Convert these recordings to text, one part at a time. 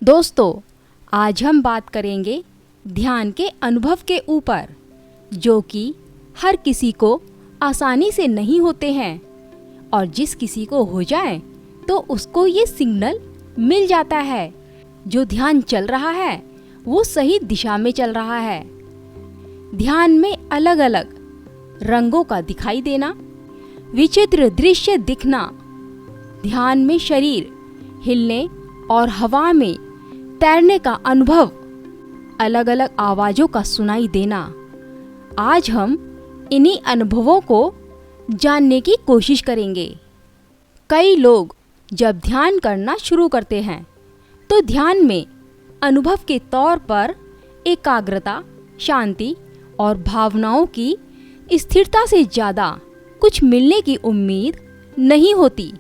दोस्तों, आज हम बात करेंगे ध्यान के अनुभव के ऊपर, जो कि हर किसी को आसानी से नहीं होते हैं और जिस किसी को हो जाए तो उसको ये सिग्नल मिल जाता है जो ध्यान चल रहा है वो सही दिशा में चल रहा है। ध्यान में अलग अलग रंगों का दिखाई देना, विचित्र दृश्य दिखना, ध्यान में शरीर हिलने और हवा में तैरने का अनुभव, अलग अलग आवाजों का सुनाई देना। आज हम इन्हीं अनुभवों को जानने की कोशिश करेंगे। कई लोग जब ध्यान करना शुरू करते हैं तो ध्यान में अनुभव के तौर पर एकाग्रता, शांति और भावनाओं की स्थिरता से ज़्यादा कुछ मिलने की उम्मीद नहीं होती,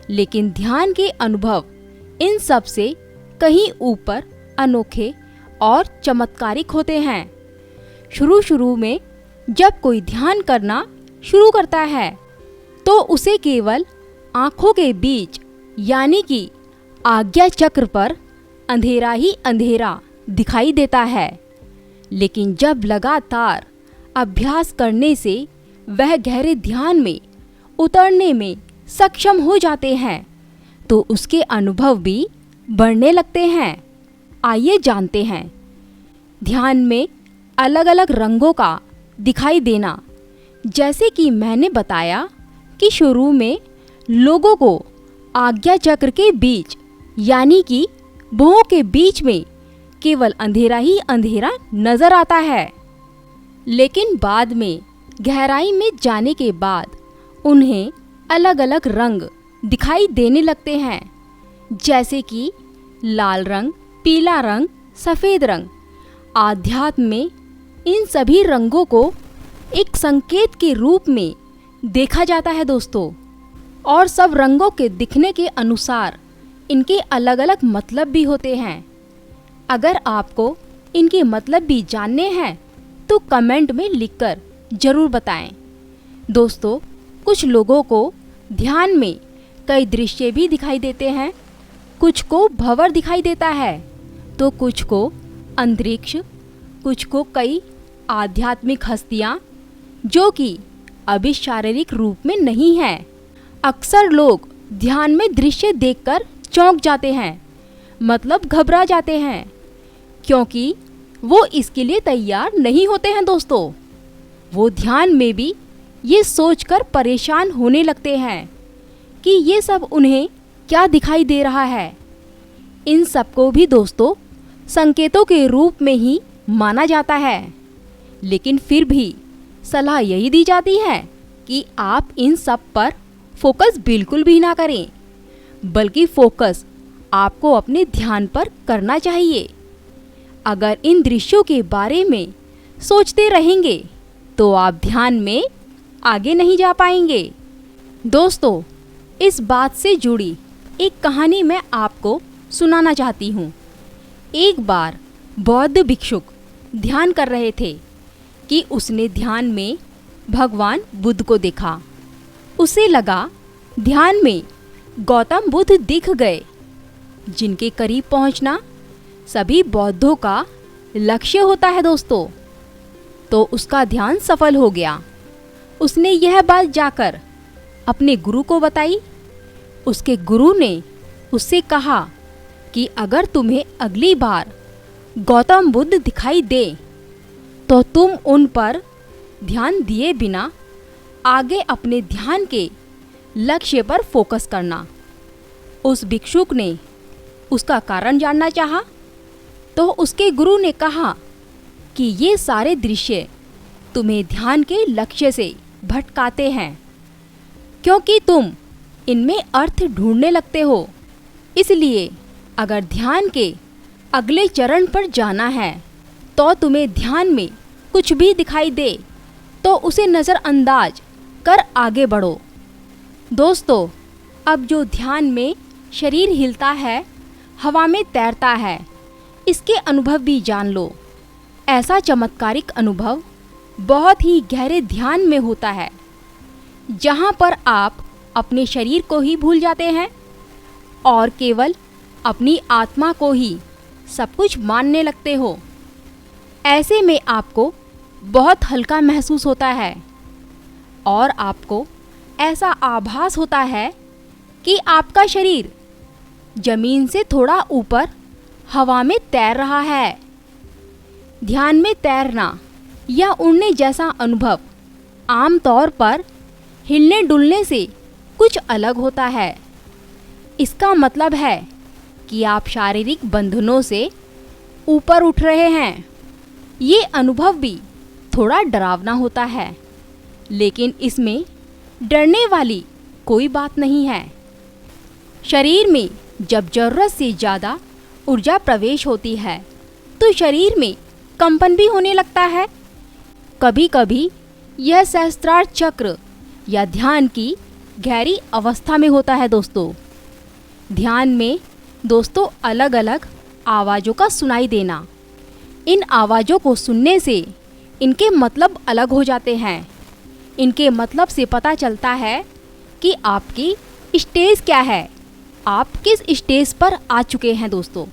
लेकिन ध्यान के अनुभव इन सब से कहीं ऊपर, अनोखे और चमत्कारिक होते हैं। शुरू में जब कोई ध्यान करना शुरू करता है तो उसे केवल आँखों के बीच यानी कि आज्ञा चक्र पर अंधेरा ही अंधेरा दिखाई देता है, लेकिन जब लगातार अभ्यास करने से वह गहरे ध्यान में उतरने में सक्षम हो जाते हैं तो उसके अनुभव भी बढ़ने लगते हैं। आइए जानते हैं। ध्यान में अलग अलग रंगों का दिखाई देना। जैसे कि मैंने बताया कि शुरू में लोगों को आज्ञा चक्र के बीच यानी कि भुवों के बीच में केवल अंधेरा ही अंधेरा नजर आता है, लेकिन बाद में गहराई में जाने के बाद उन्हें अलग अलग रंग दिखाई देने लगते हैं, जैसे कि लाल रंग, पीला रंग, सफ़ेद रंग। आध्यात्म में इन सभी रंगों को एक संकेत के रूप में देखा जाता है दोस्तों, और सब रंगों के दिखने के अनुसार इनके अलग अलग मतलब भी होते हैं। अगर आपको इनके मतलब भी जानने हैं तो कमेंट में लिखकर ज़रूर बताएं। दोस्तों, कुछ लोगों को ध्यान में कई दृश्य भी दिखाई देते हैं। कुछ को भंवर दिखाई देता है तो कुछ को अंतरिक्ष, कुछ को कई आध्यात्मिक हस्तियाँ जो कि अभी शारीरिक रूप में नहीं है। अक्सर लोग ध्यान में दृश्य देखकर चौंक जाते हैं, मतलब घबरा जाते हैं, क्योंकि वो इसके लिए तैयार नहीं होते हैं। दोस्तों, वो ध्यान में भी ये सोचकर परेशान होने लगते हैं कि ये सब उन्हें क्या दिखाई दे रहा है। इन सबको भी दोस्तों संकेतों के रूप में ही माना जाता है, लेकिन फिर भी सलाह यही दी जाती है कि आप इन सब पर फोकस बिल्कुल भी ना करें, बल्कि फोकस आपको अपने ध्यान पर करना चाहिए। अगर इन दृश्यों के बारे में सोचते रहेंगे तो आप ध्यान में आगे नहीं जा पाएंगे। दोस्तों, इस बात से जुड़ी एक कहानी मैं आपको सुनाना चाहती हूँ। एक बार बौद्ध भिक्षुक ध्यान कर रहे थे कि उसने ध्यान में भगवान बुद्ध को देखा। उसे लगा ध्यान में गौतम बुद्ध दिख गए, जिनके करीब पहुंचना सभी बौद्धों का लक्ष्य होता है दोस्तों। तो उसका ध्यान सफल हो गया। उसने यह बात जाकर अपने गुरु को बताई। उसके गुरु ने उससे कहा कि अगर तुम्हें अगली बार गौतम बुद्ध दिखाई दे तो तुम उन पर ध्यान दिए बिना आगे अपने ध्यान के लक्ष्य पर फोकस करना। उस भिक्षुक ने उसका कारण जानना चाहा तो उसके गुरु ने कहा कि ये सारे दृश्य तुम्हें ध्यान के लक्ष्य से भटकाते हैं, क्योंकि तुम इनमें अर्थ ढूंढने लगते हो। इसलिए अगर ध्यान के अगले चरण पर जाना है तो तुम्हें ध्यान में कुछ भी दिखाई दे तो उसे नज़रअंदाज कर आगे बढ़ो। दोस्तों, अब जो ध्यान में शरीर हिलता है, हवा में तैरता है, इसके अनुभव भी जान लो। ऐसा चमत्कारिक अनुभव बहुत ही गहरे ध्यान में होता है, जहाँ पर आप अपने शरीर को ही भूल जाते हैं और केवल अपनी आत्मा को ही सब कुछ मानने लगते हो। ऐसे में आपको बहुत हल्का महसूस होता है और आपको ऐसा आभास होता है कि आपका शरीर जमीन से थोड़ा ऊपर हवा में तैर रहा है। ध्यान में तैरना या उड़ने जैसा अनुभव आमतौर पर हिलने डुलने से कुछ अलग होता है। इसका मतलब है कि आप शारीरिक बंधनों से ऊपर उठ रहे हैं। ये अनुभव भी थोड़ा डरावना होता है, लेकिन इसमें डरने वाली कोई बात नहीं है। शरीर में जब ज़रूरत से ज़्यादा ऊर्जा प्रवेश होती है तो शरीर में कंपन भी होने लगता है। कभी कभी यह सहस्त्रार चक्र या ध्यान की गहरी अवस्था में होता है दोस्तों। ध्यान में दोस्तों अलग अलग आवाज़ों का सुनाई देना, इन आवाज़ों को सुनने से इनके मतलब अलग हो जाते हैं। इनके मतलब से पता चलता है कि आपकी स्टेज क्या है, आप किस स्टेज पर आ चुके हैं दोस्तों।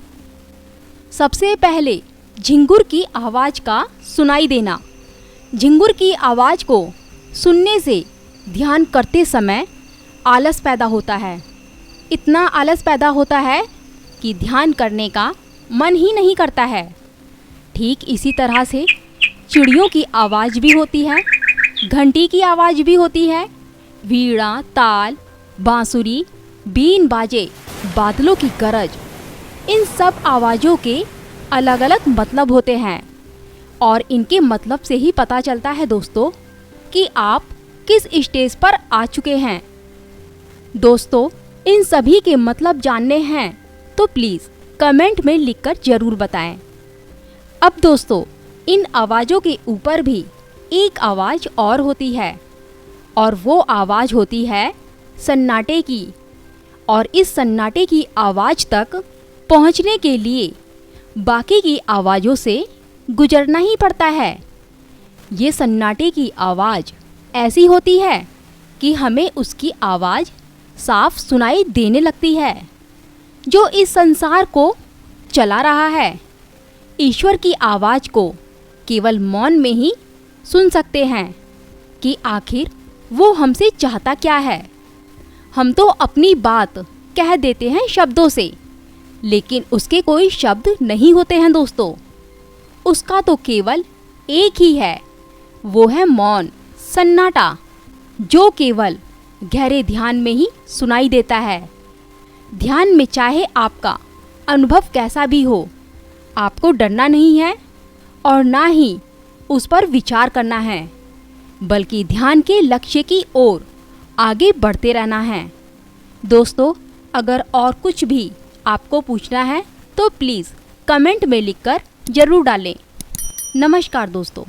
सबसे पहले झिंगुर की आवाज़ का सुनाई देना। झिंगुर की आवाज़ को सुनने से ध्यान करते समय आलस पैदा होता है। इतना आलस पैदा होता है कि ध्यान करने का मन ही नहीं करता है। ठीक इसी तरह से चिड़ियों की आवाज़ भी होती है, घंटी की आवाज़ भी होती है, वीणा, ताल, बांसुरी, बीन बाजे, बादलों की गरज, इन सब आवाज़ों के अलग अलग मतलब होते हैं और इनके मतलब से ही पता चलता है दोस्तों कि आप किस स्टेज पर आ चुके हैं। दोस्तों, इन सभी के मतलब जानने हैं तो प्लीज़ कमेंट में लिखकर ज़रूर बताएं। अब दोस्तों, इन आवाज़ों के ऊपर भी एक आवाज़ और होती है और वो आवाज़ होती है सन्नाटे की। और इस सन्नाटे की आवाज़ तक पहुंचने के लिए बाकी की आवाज़ों से गुजरना ही पड़ता है। ये सन्नाटे की आवाज़ ऐसी होती है कि हमें उसकी आवाज़ साफ सुनाई देने लगती है। जो इस संसार को चला रहा है, ईश्वर की आवाज़ को केवल मौन में ही सुन सकते हैं कि आखिर वो हमसे चाहता क्या है। हम तो अपनी बात कह देते हैं शब्दों से, लेकिन उसके कोई शब्द नहीं होते हैं दोस्तों। उसका तो केवल एक ही है, वो है मौन, सन्नाटा, जो केवल गहरे ध्यान में ही सुनाई देता है। ध्यान में चाहे आपका अनुभव कैसा भी हो, आपको डरना नहीं है और ना ही उस पर विचार करना है, बल्कि ध्यान के लक्ष्य की ओर आगे बढ़ते रहना है। दोस्तों, अगर और कुछ भी आपको पूछना है तो प्लीज़ कमेंट में लिखकर ज़रूर डालें। नमस्कार दोस्तों।